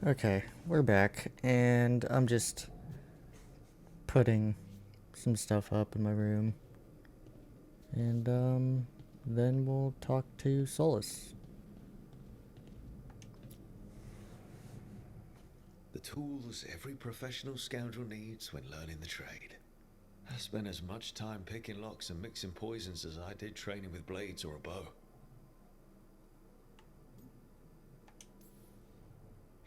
Okay, we're back, and I'm just putting some stuff up in my room, and then we'll talk to Solus. The tools every professional scoundrel needs when learning the trade. I spent as much time picking locks and mixing poisons as I did training with blades or a bow.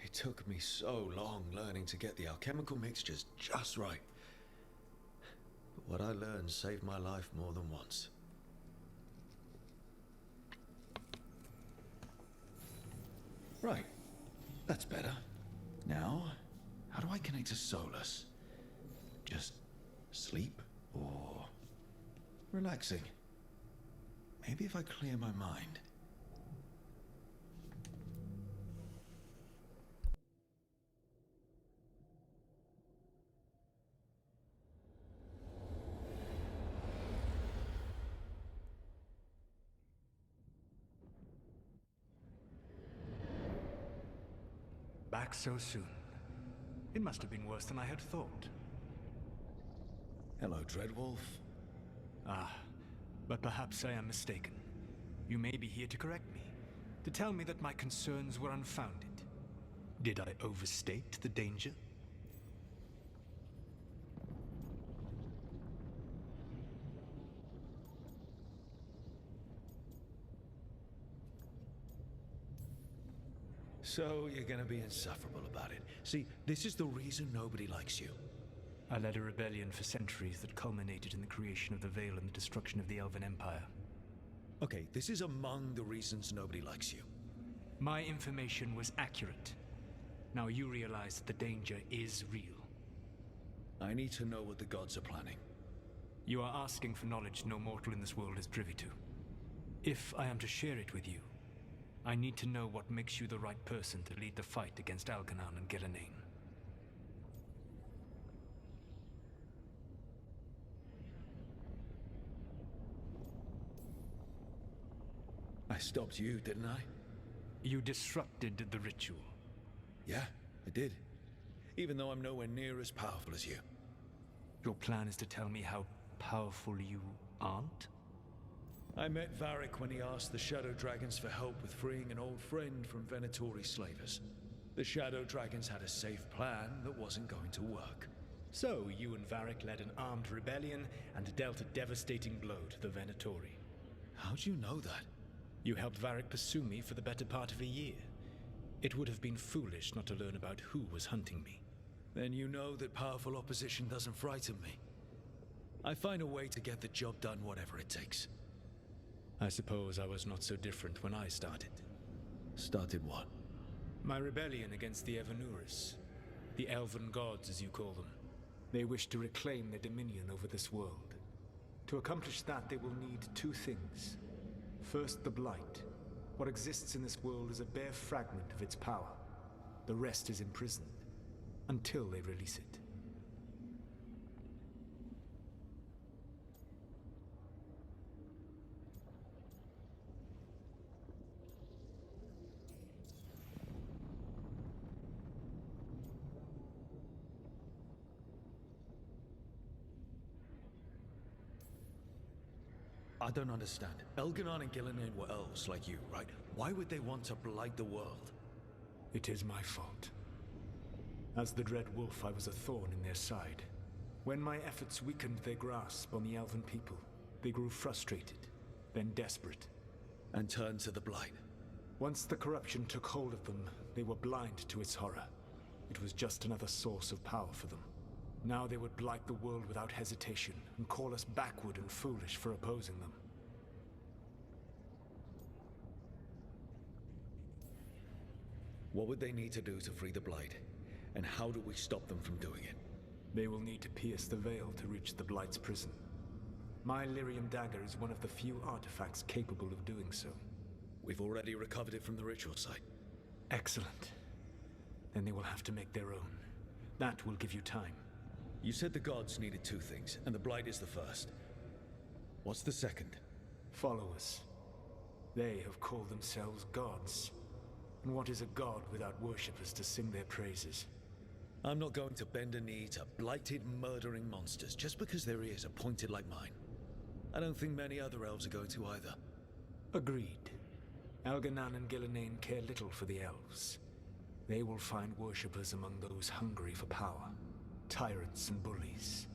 It took me so long learning to get the alchemical mixtures just right. But what I learned saved my life more than once. Right, that's better. Now, how do I connect to Solus? Just sleep or relaxing? Maybe if I clear my mind. Back so soon. It must have been worse than I had thought. Hello, Dreadwolf. Ah, but perhaps I am mistaken. You may be here to correct me, to tell me that my concerns were unfounded. Did I overstate the danger? So you're gonna be insufferable about it. See, this is the reason nobody likes you. I led a rebellion for centuries that culminated in the creation of the Veil and the destruction of the Elven Empire. Okay, this is among the reasons nobody likes you. My information was accurate. Now you realize that the danger is real. I need to know what the gods are planning. You are asking for knowledge no mortal in this world is privy to. If I am to share it with you, I need to know what makes you the right person to lead the fight against Algernon and Gillenane. I stopped you, didn't I? You disrupted the ritual. Yeah, I did. Even though I'm nowhere near as powerful as you. Your plan is to tell me how powerful you aren't? I met Varric when he asked the Shadow Dragons for help with freeing an old friend from Venatori slavers. The Shadow Dragons had a safe plan that wasn't going to work. So, you and Varric led an armed rebellion and dealt a devastating blow to the Venatori. How'd you know that? You helped Varric pursue me for the better part of a year. It would have been foolish not to learn about who was hunting me. Then you know that powerful opposition doesn't frighten me. I find a way to get the job done whatever it takes. I suppose I was not so different when I started. Started what? My rebellion against the Evanuris. The Elven Gods, as you call them. They wish to reclaim their dominion over this world. To accomplish that, they will need two things. First, the Blight. What exists in this world is a bare fragment of its power. The rest is imprisoned, until they release it. I don't understand. Elganon and Gillenane were elves like you, right? Why would they want to blight the world? It is my fault. As the Dread Wolf, I was a thorn in their side. When my efforts weakened their grasp on the Elven people, they grew frustrated, then desperate. And turned to the blight. Once the corruption took hold of them, they were blind to its horror. It was just another source of power for them. Now they would blight the world without hesitation, and call us backward and foolish for opposing them. What would they need to do to free the blight? And how do we stop them from doing it? They will need to pierce the veil to reach the Blight's prison. My Lyrium dagger is one of the few artifacts capable of doing so. We've already recovered it from the ritual site. Excellent. Then they will have to make their own. That will give you time. You said the gods needed two things, and the blight is the first. What's the second? Followers. They have called themselves gods. And what is a god without worshippers to sing their praises? I'm not going to bend a knee to blighted, murdering monsters just because their ears are pointed like mine. I don't think many other elves are going to either. Agreed. Elganan and Gillenane care little for the elves. They will find worshippers among those hungry for power. Tyrants and bullies.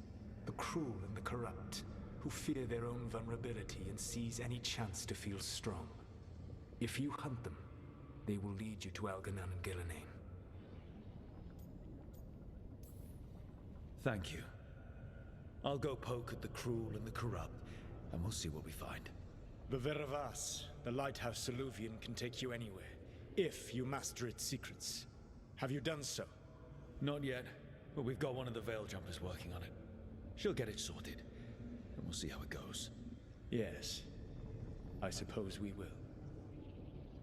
The cruel and the corrupt, who fear their own vulnerability and seize any chance to feel strong. If you hunt them, they will lead you to Elganan and Gillenane. Thank you. I'll go poke at the cruel and the corrupt, and we'll see what we find. The Veravas, the lighthouse Soluvian, can take you anywhere, if you master its secrets. Have you done so? Not yet, but we've got one of the Veil Jumpers working on it. She'll get it sorted, and we'll see how it goes. Yes, I suppose we will.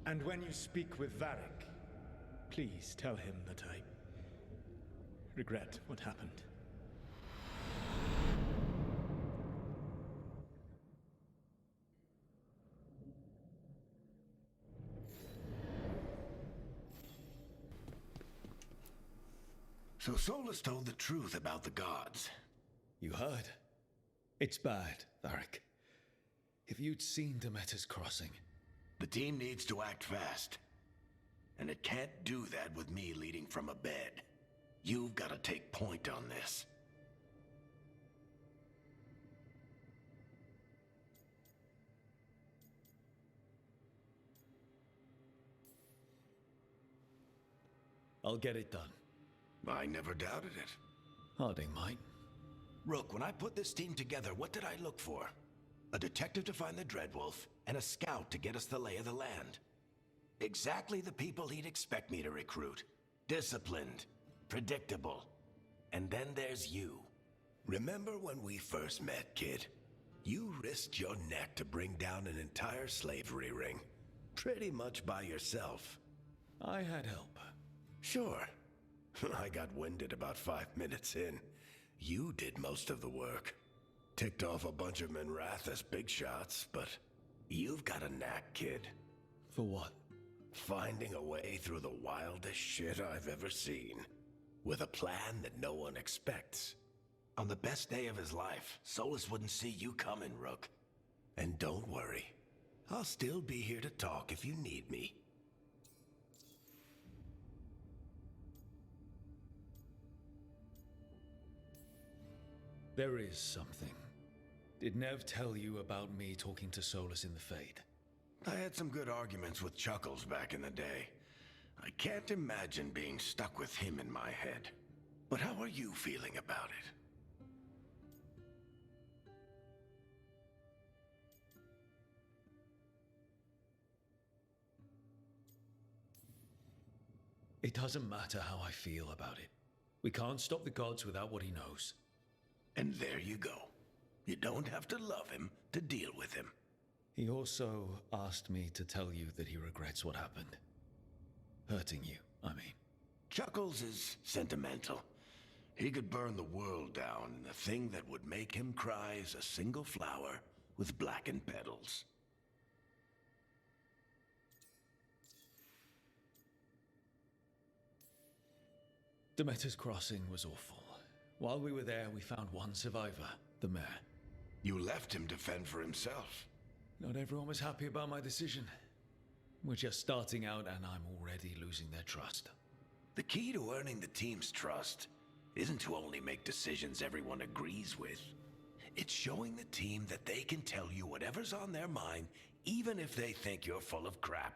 And when you speak with Varric, please tell him that I regret what happened. So Solus told the truth about the gods. You heard? It's bad, Varric. If you'd seen Demeter's crossing... The team needs to act fast. And it can't do that with me leading from a bed. You've got to take point on this. I'll get it done. I never doubted it. Harding might. Rook, when I put this team together, what did I look for? A detective to find the Dreadwolf, and a scout to get us the lay of the land. Exactly the people he'd expect me to recruit. Disciplined, predictable. And then there's you. Remember when we first met, kid? You risked your neck to bring down an entire slavery ring. Pretty much by yourself. I had help. Sure. I got winded about 5 minutes in. You did most of the work. Ticked off a bunch of Minrathous big shots, but you've got a knack, kid. For what? Finding a way through the wildest shit I've ever seen. With a plan that no one expects. On the best day of his life, Solus wouldn't see you coming, Rook. And don't worry. I'll still be here to talk if you need me. There is something. Did Nev tell you about me talking to Solus in the Fade? I had some good arguments with Chuckles back in the day. I can't imagine being stuck with him in my head. But how are you feeling about it? It doesn't matter how I feel about it. We can't stop the gods without what he knows. And there you go. You don't have to love him to deal with him. He also asked me to tell you that he regrets what happened. Hurting you, I mean. Chuckles is sentimental. He could burn the world down, and the thing that would make him cry is a single flower with blackened petals. Demeter's crossing was awful. While we were there, we found one survivor, the mayor. You left him to fend for himself. Not everyone was happy about my decision. We're just starting out and I'm already losing their trust. The key to earning the team's trust isn't to only make decisions everyone agrees with. It's showing the team that they can tell you whatever's on their mind, even if they think you're full of crap.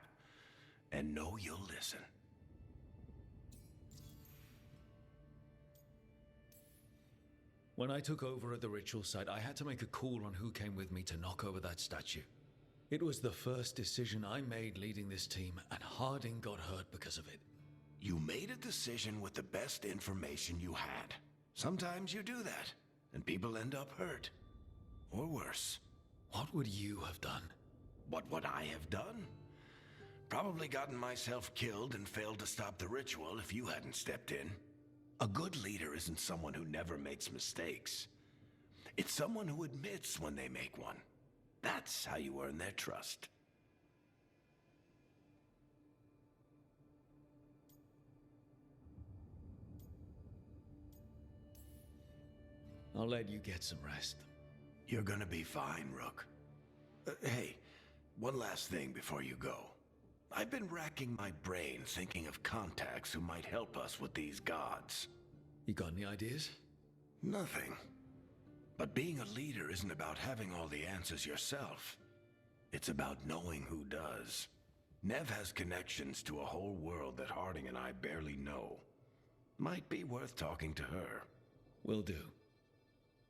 And know you'll listen. When I took over at the ritual site, I had to make a call on who came with me to knock over that statue. It was the first decision I made leading this team, and Harding got hurt because of it. You made a decision with the best information you had. Sometimes you do that, and people end up hurt. Or worse. What would you have done? What would I have done? Probably gotten myself killed and failed to stop the ritual if you hadn't stepped in. A good leader isn't someone who never makes mistakes. It's someone who admits when they make one. That's how you earn their trust. I'll let you get some rest. You're gonna be fine, Rook. Hey, one last thing before you go. I've been racking my brain thinking of contacts who might help us with these gods. You got any ideas? Nothing. But being a leader isn't about having all the answers yourself. It's about knowing who does. Nev has connections to a whole world that Harding and I barely know. Might be worth talking to her. Will do.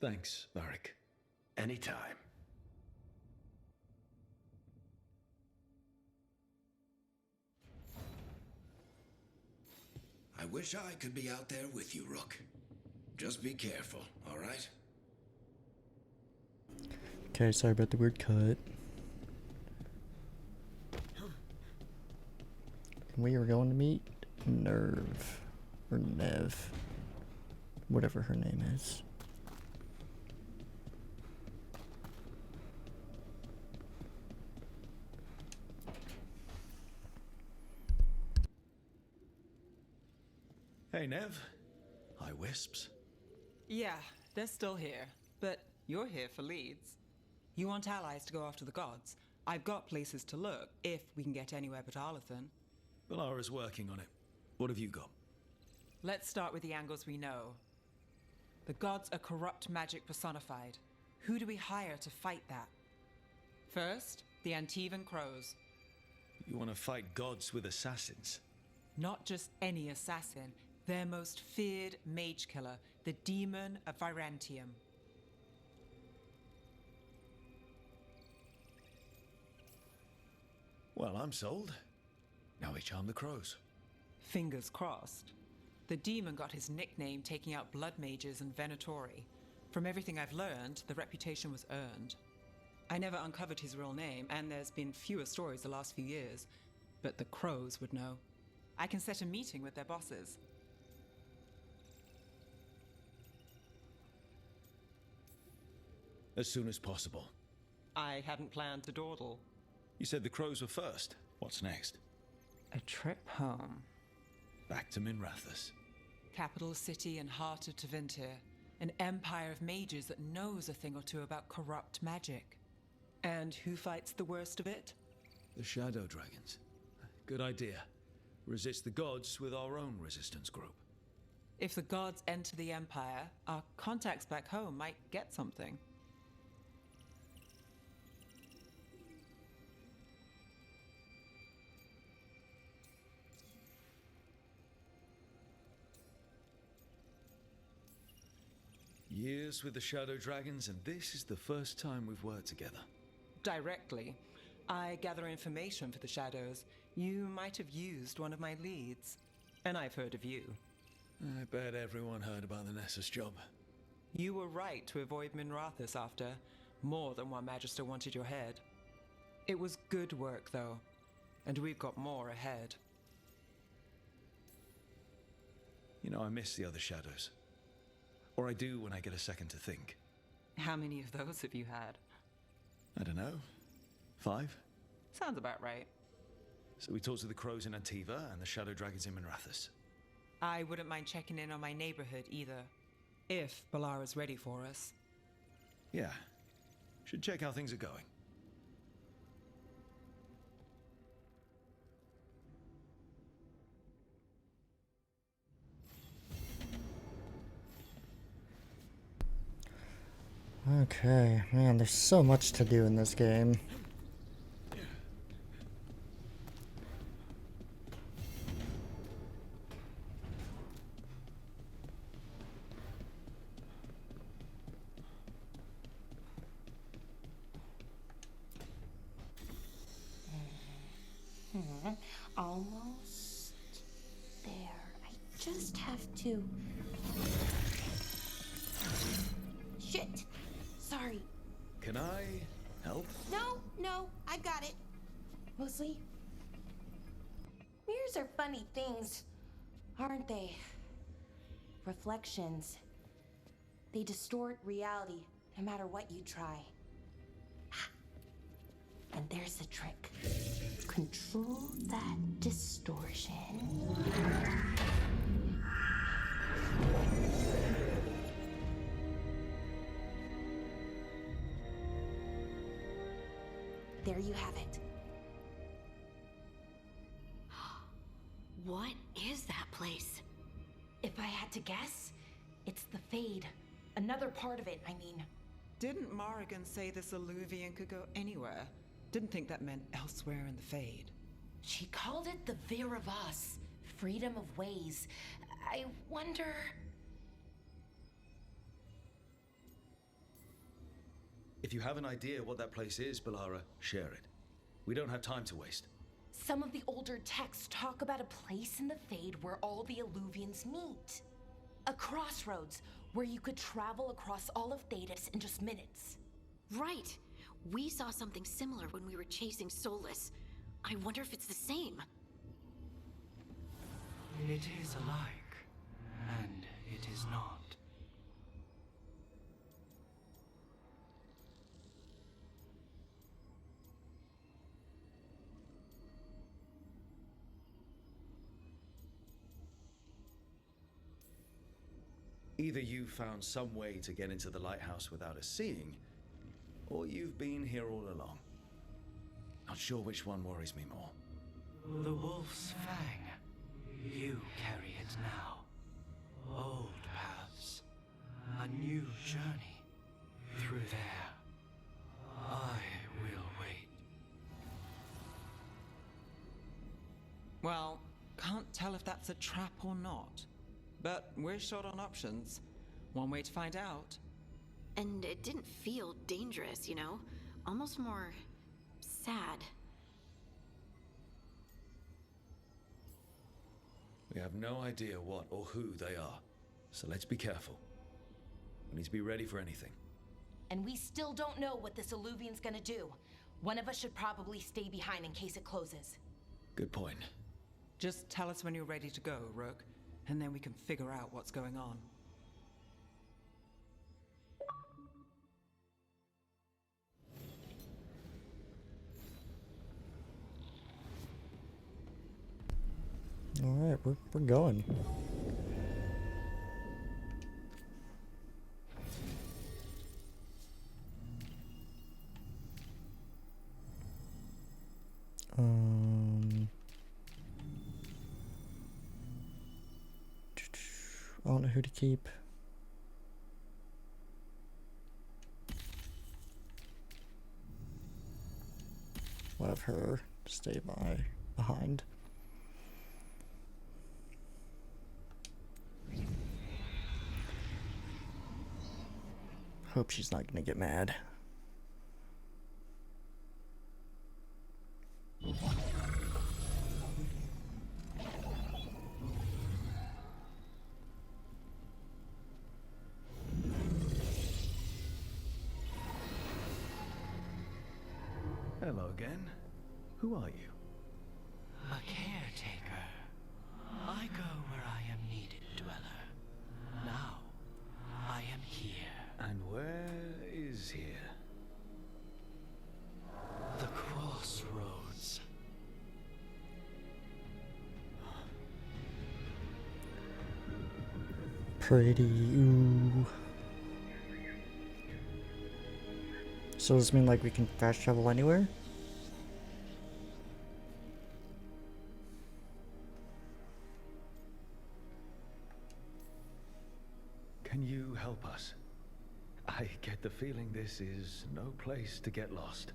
Thanks, Varric. Anytime. I wish I could be out there with you, Rook. Just be careful, all right? Okay, sorry about the weird cut. We are going to meet Nerve. Or Nev. Whatever her name is. Hey, Nev. Hi, Wisps. Yeah, they're still here. But you're here for leads. You want allies to go after the gods. I've got places to look, if we can get anywhere but Arlathan. Valara's working on it. What have you got? Let's start with the angles we know. The gods are corrupt magic personified. Who do we hire to fight that? First, the Antivan Crows. You want to fight gods with assassins? Not just any assassin, their most feared mage killer, the Demon of Virantium. Well, I'm sold. Now we charm the crows. Fingers crossed. The demon got his nickname taking out blood mages and Venatori. From everything I've learned, the reputation was earned. I never uncovered his real name, and there's been fewer stories the last few years. But the crows would know. I can set a meeting with their bosses. As soon as possible. I hadn't planned to dawdle. You said the crows were first. What's next? A trip home. Back to Minrathous. Capital city and heart of Tevinter. An empire of mages that knows a thing or two about corrupt magic. And who fights the worst of it? The Shadow Dragons. Good idea. Resist the gods with our own resistance group. If the gods enter the empire, our contacts back home might get something. Years with the Shadow Dragons, and this is the first time we've worked together. Directly. I gather information for the Shadows. You might have used one of my leads. And I've heard of you. I bet everyone heard about the Nessus job. You were right to avoid Minrathous after. More than one Magister wanted your head. It was good work, though. And we've got more ahead. You know, I miss the other Shadows. Or I do when I get a second to think. How many of those have you had? I don't know. 5? Sounds about right. So we talked to the crows in Antiva and the Shadow Dragons in Minrathous. I wouldn't mind checking in on my neighborhood either. If Balara's ready for us. Yeah. Should check how things are going. Okay, man, there's so much to do in this game. Almost there. I just have to. Shit! Sorry. Can I help? No, I've got it. Mostly. Mirrors are funny things, aren't they? Reflections. They distort reality, no matter what you try. And there's the trick. Control that distortion. there you have it. What is that place? If I had to guess, it's the Fade. Another part of it, I mean. Didn't Morrigan say this Illuvian could go anywhere? Didn't think that meant elsewhere in the Fade. She called it the Vir of Us, freedom of ways. I wonder... If you have an idea what that place is, Balara, share it. We don't have time to waste. Some of the older texts talk about a place in the Fade where all the Illuvians meet. A crossroads where you could travel across all of Thedas in just minutes. Right. We saw something similar when we were chasing Solus. I wonder if it's the same. It is alike, and it is not. Either you found some way to get into the lighthouse without us seeing, or you've been here all along. Not sure which one worries me more. The Wolf's Fang. You carry it now. Old paths. A new journey. Through there. I will wait. Well, can't tell if that's a trap or not. But we're short on options. One way to find out. And it didn't feel dangerous, you know? Almost more... sad. We have no idea what or who they are, so let's be careful. We need to be ready for anything. And we still don't know what this Illuvian's gonna do. One of us should probably stay behind in case it closes. Good point. Just tell us when you're ready to go, Rook, and then we can figure out what's going on. Alright, we're going. I don't know who to keep. We'll have her stay behind. Hope she's not gonna get mad. Hello again. Who are you? A caretaker. I go where I am needed, Dweller. Now, I am here. And where is here? The crossroads. Pretty. Ooh. So does this mean like we can fast travel anywhere? Can you help us? I get the feeling this is no place to get lost.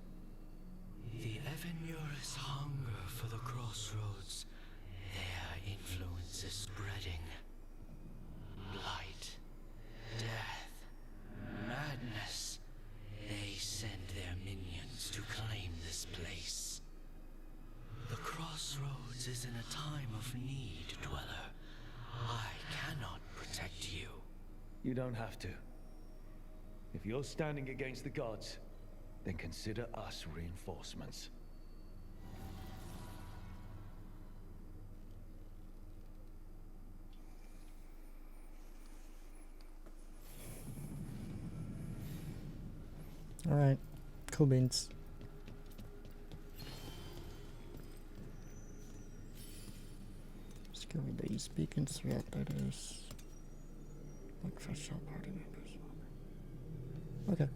The Evanurus hunger for the crossroads. Their influence is spreading. Blight, death, madness. They send their minions to claim this place. The crossroads is in a time of need, Dweller. I cannot protect you. You don't have to. If you're standing against the gods, then consider us reinforcements. Alright, cool beans. Discover these beacons throughout the days. Look for shell party members. Okay.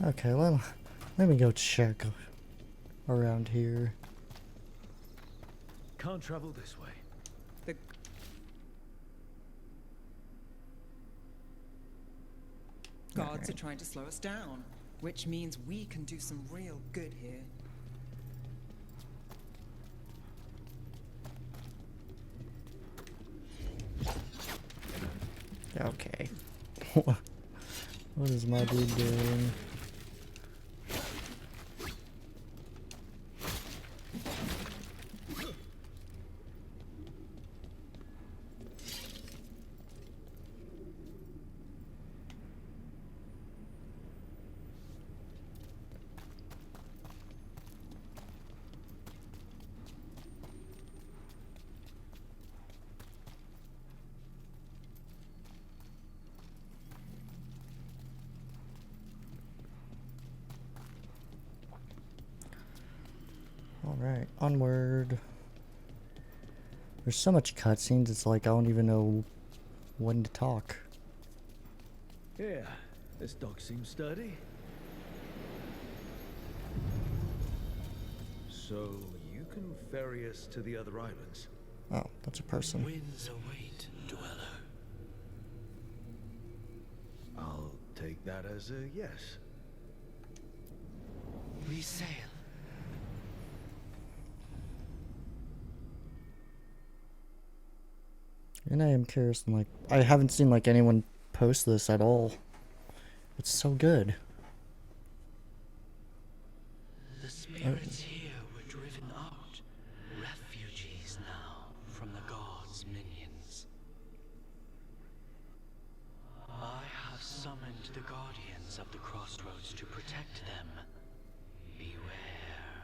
Okay, let me go check around here. Can't travel this way. The gods are trying to slow us down, which means we can do some real good here. Okay. What is my dude doing? Alright, onward. There's so much cutscenes, it's like I don't even know when to talk. Yeah, this dog seems sturdy. So, you can ferry us to the other islands? Oh, that's a person. Winds await, dweller. I'll take that as a yes. We sail. And I am curious, and like, I haven't seen like anyone post this at all. It's so good. The spirits here were driven out, refugees now from the gods' minions. I have summoned the guardians of the crossroads to protect them. Beware.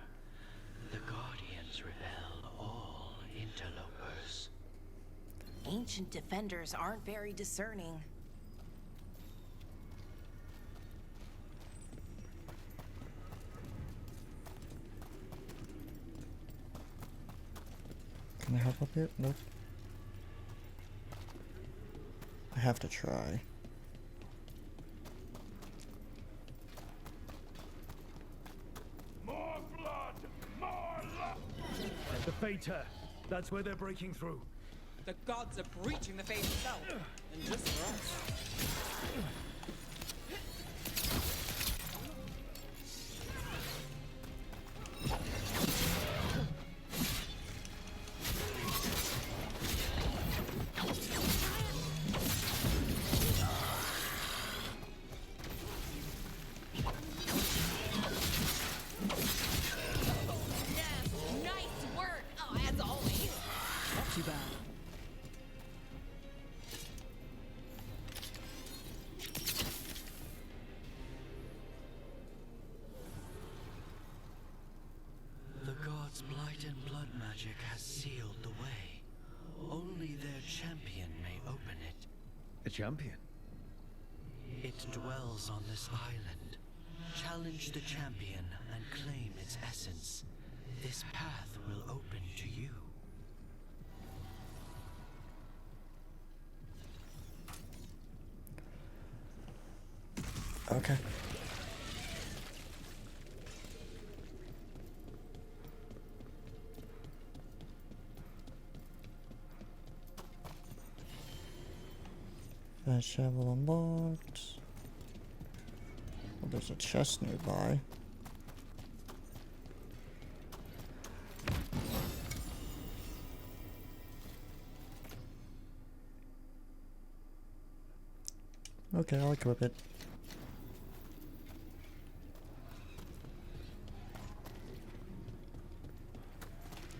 The guardians repel all interlopers. Ancient defenders aren't very discerning. Can I help up here? Nope. I have to try. More blood! More love! The Fater! That's where they're breaking through. The gods are breaching the fate itself, and just for us. Nice work! Oh, as always. Not too bad. The gods' blight and blood magic has sealed the way. Only their champion may open it. A champion? It dwells on this island. Challenge the champion and claim its essence. This path will open to you. Okay. Fast travel unlocked. Well, there's a chest nearby. Okay, I'll equip it.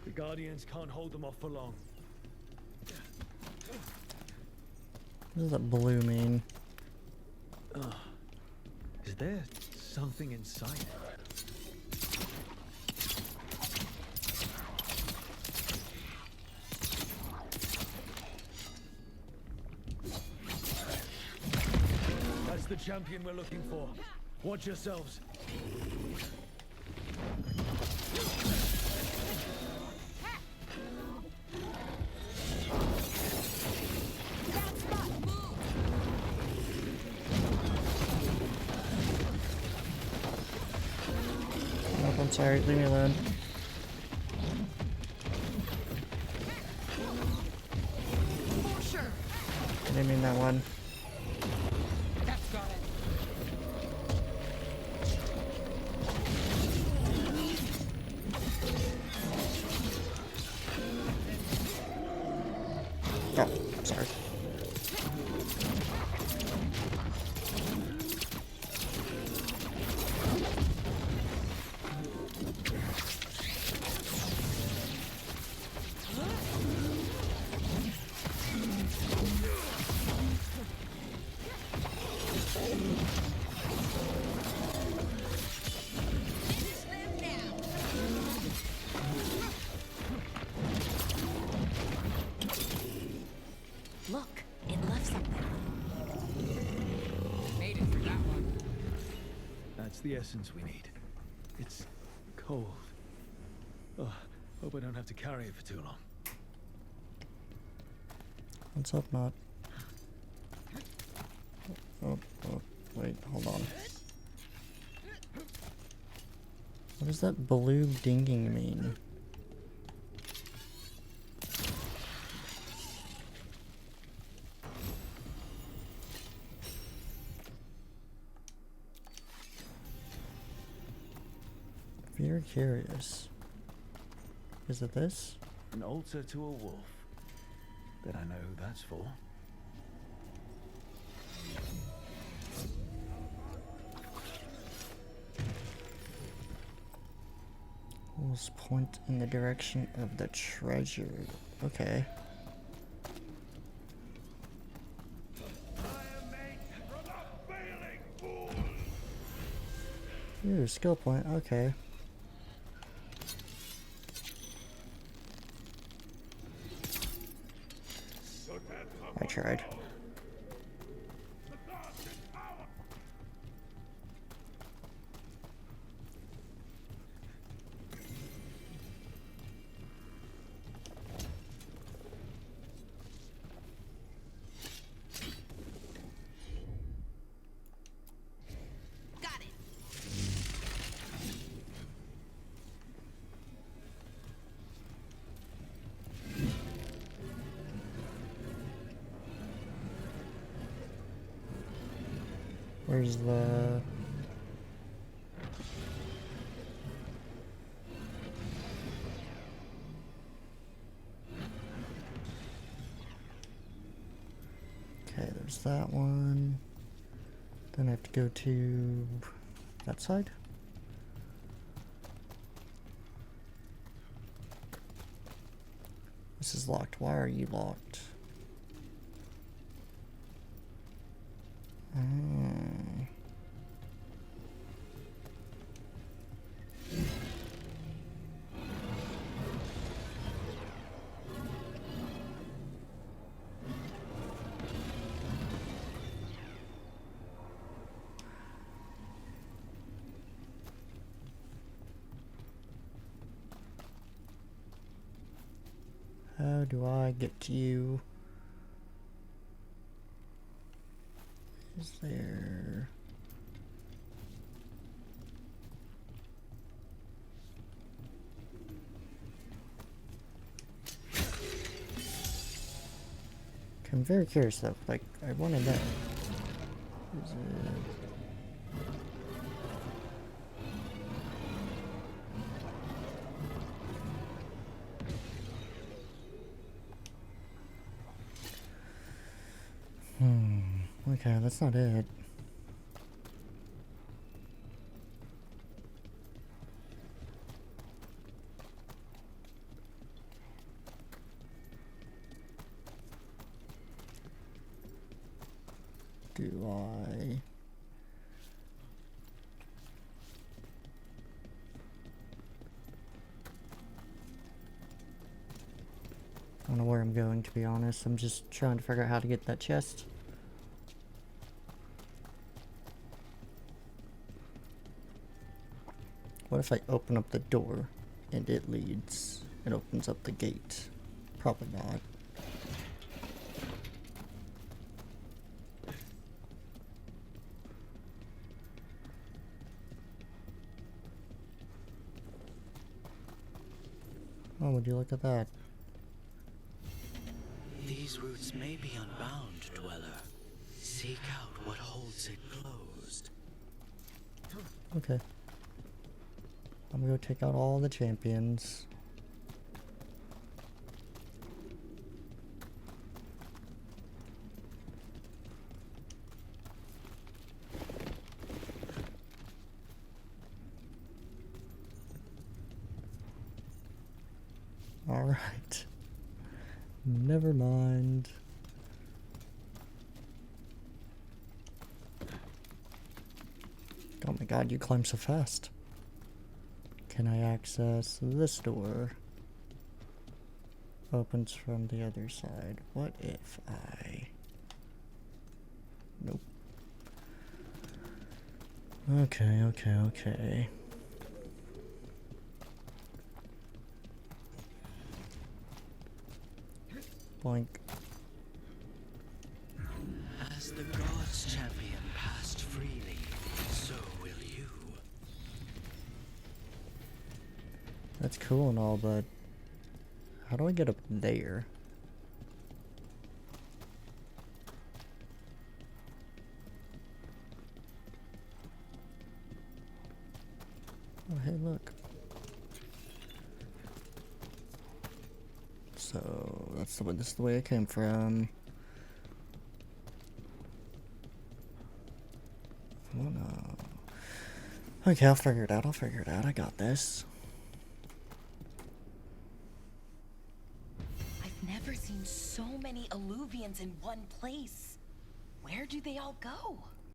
The Guardians can't hold them off for long. What does that blue mean? Is there something inside? That's the champion we're looking for. Watch yourselves. Sorry, leave me alone. I didn't mean that one. That's got it. Oh, sorry. Look, it left something. Made it through that one. That's the essence we need. It's cold. Oh, hope I don't have to carry it for too long. Let's hope not. Oh, wait, hold on. What does that blue dinging mean? Very curious. Is it this? An altar to a wolf. Bet I know who that's for. Wolves point in the direction of the treasure. Okay. Ooh, skill point. Okay. I tried. Got it. Where's the... Okay, there's that one. Then I have to go to that side. This is locked. Why are you locked? Oh. How do I get to you? Is there... I'm very curious though, like, I want to know. Is it... Okay, that's not it. Do I... I don't know where I'm going, to be honest. I'm just trying to figure out how to get that chest. What if I open up the door and it leads? It opens up the gate. Probably not. Oh, would you look at that? These roots may be unbound, Dweller. Seek out what holds it closed. Okay. I'm gonna go take out all the champions. Alright. Never mind. Oh my god, you climb so fast. Can I access this door? Opens from the other side. What if I... Nope. Okay. Boink. As the gods' champion passed freely, so will you. That's cool and all, but how do I get up there? Oh, hey, look. So that's the way. This is the way I came from. Oh no. Okay, I'll figure it out. I got this. I've never seen so many Alluvians in one place. Where do they all go?